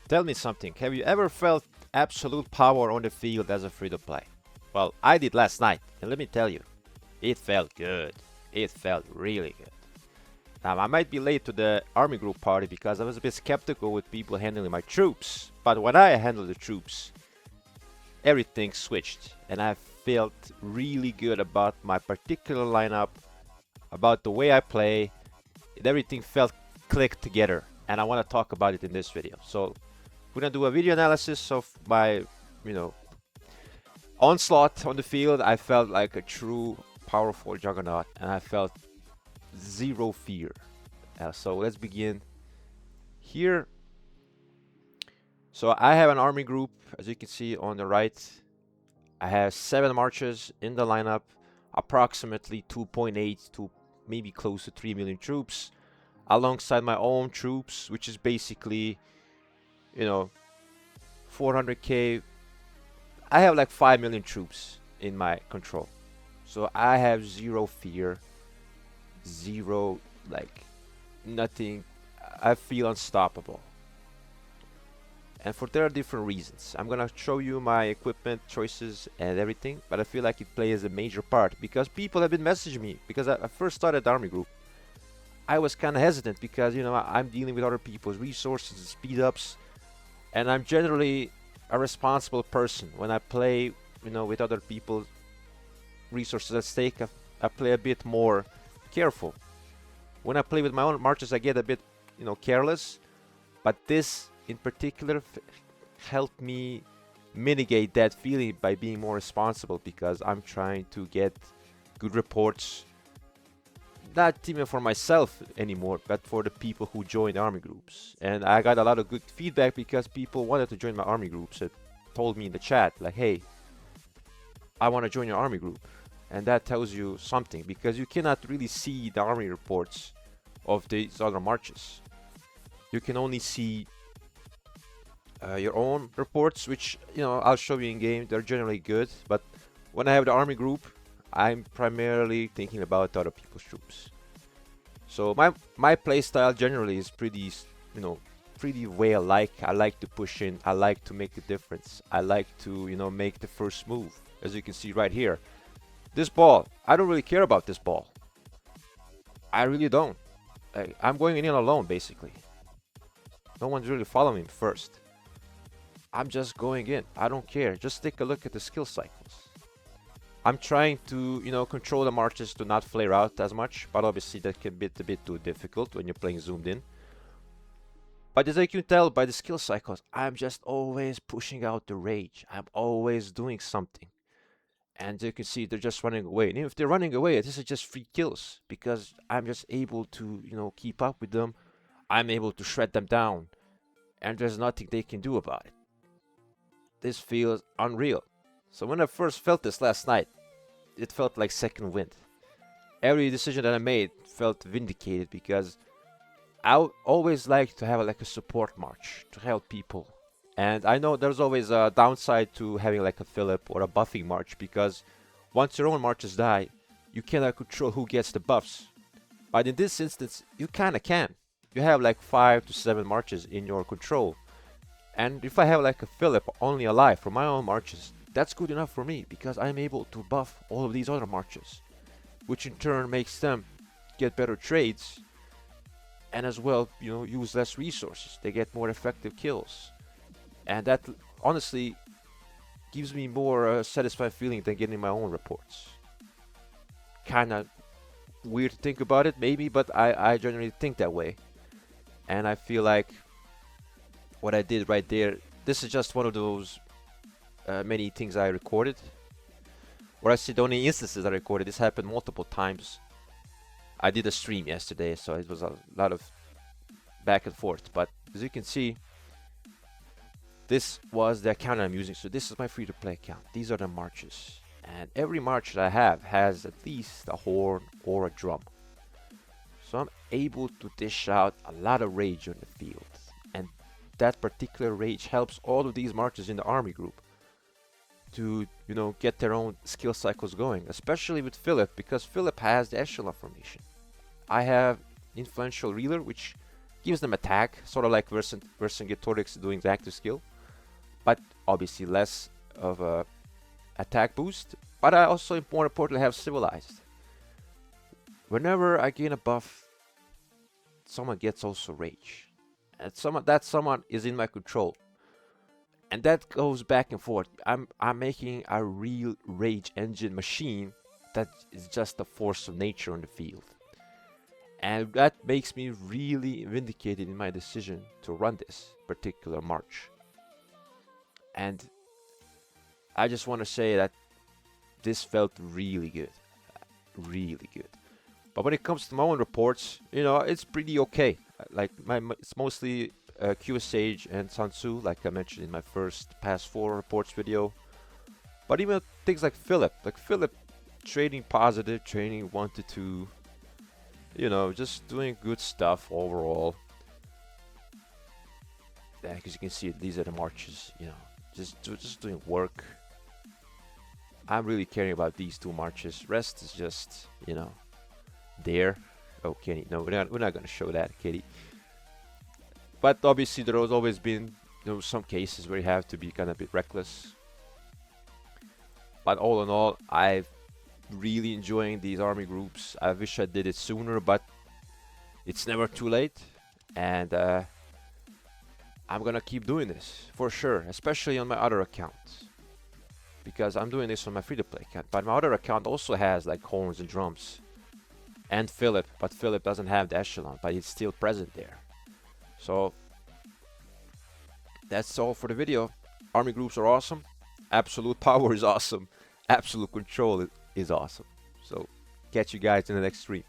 Tell me something. Have you ever felt absolute power on the field as a free-to-play? Well, I did last night, and let me tell you, it felt good. It felt really good. Now, I might be late to the army group party because I was a bit skeptical with people handling my troops. But when I handled the troops, everything switched, and I felt really good about my particular lineup, about the way I play. Everything felt clicked together, and I want to talk about it in this video. So we're gonna do a video analysis of my, you know, onslaught on the field. I felt like a true powerful juggernaut, and I felt zero fear. So let's begin here. So I have an army group, as you can see on the right. I have 7 marches in the lineup, approximately 2.8 to maybe close to 3 million troops, alongside my own troops, which is basically, 400k. I have like 5 million troops in my control. So I have zero fear, zero, like, nothing. I feel unstoppable. And there are different reasons. I'm gonna show you my equipment choices and everything, but I feel like it plays a major part because people have been messaging me. Because I first started the army group, I was kind of hesitant because I'm dealing with other people's resources and speed ups, and I'm generally a responsible person when I play, with other people's resources at stake. I play a bit more careful. When I play with my own marches, I get a bit, careless. But this in particular helped me mitigate that feeling by being more responsible because I'm trying to get good reports, not even for myself anymore, but for the people who join army groups. And I got a lot of good feedback because people wanted to join my army groups. It told me in the chat, like, hey, I want to join your army group. And that tells you something because you cannot really see the army reports of these other marches. You can only see your own reports, which I'll show you in game. They're generally good, but when I have the army group, I'm primarily thinking about other people's troops. So my play style generally is pretty way alike. I like to push in. I like to make a difference. I like to make the first move. As you can see right here, this ball, I don't really care about this ball. I really don't. I'm going in alone basically. No one's really following me first. I'm just going in. I don't care. Just take a look at the skill cycles. I'm trying to, control the marches to not flare out as much, but obviously that can be a bit too difficult when you're playing zoomed in. But as you can tell by the skill cycles, I'm just always pushing out the rage. I'm always doing something. And you can see they're just running away. And if they're running away, this is just free kills because I'm just able to, keep up with them. I'm able to shred them down. And there's nothing they can do about it. This feels unreal. So when I first felt this last night, it felt like second wind. Every decision that I made felt vindicated because I always like to have like a support march to help people. And I know there's always a downside to having like a Philip or a buffing march because once your own marches die, you cannot control who gets the buffs. But in this instance, you kind of can. You have like 5 to 7 marches in your control. And if I have like a Philip only alive for my own marches, that's good enough for me because I'm able to buff all of these other marches, which in turn makes them get better trades and as well, use less resources. They get more effective kills. And that honestly gives me more satisfied feeling than getting my own reports. Kind of weird to think about it, maybe, but I generally think that way. And I feel like what I did right there, this is just one of those many things I recorded. Or I see the only instances I recorded. This happened multiple times. I did a stream yesterday, so it was a lot of back and forth. But as you can see, this was the account I'm using. So this is my free-to-play account. These are the marches. And every march that I have has at least a horn or a drum. So I'm able to dish out a lot of rage on the field. And that particular rage helps all of these marches in the army group to, get their own skill cycles going. Especially with Philip, because Philip has the echelon formation. I have influential reeler, which gives them attack, sort of like Vercingetorix doing the active skill, but obviously less of a attack boost. But I also, more importantly, have civilized. Whenever I gain a buff, someone gets also rage, and someone is in my control, and that goes back and forth. I'm making a real rage engine machine that is just a force of nature on the field, and that makes me really vindicated in my decision to run this particular march. And I just want to say that this felt really good, really good. But when it comes to my own reports, you know, it's pretty okay. Like it's mostly QSage and Sun Tzu, like I mentioned in my first past 4 reports video. But even things like Philip trading positive, trading 1 to 2, you know, just doing good stuff overall. Yeah, because you can see these are the marches, you know, just doing work. I'm really caring about these 2 marches. Rest is just, you know, there. Oh, Kenny, no, we're not gonna show that, Kitty. But obviously there has always been, you know, some cases where you have to be kind of a bit reckless. But all in all, I'm really enjoying these army groups. I wish I did it sooner, but it's never too late. And I'm gonna keep doing this for sure, especially on my other accounts, because I'm doing this on my free-to-play account. But my other account also has like horns and drums and Philip, but Philip doesn't have the echelon, but it's still present there. So that's all for the video. Army groups are awesome. Absolute power is awesome. Absolute control is awesome. So catch you guys in the next stream.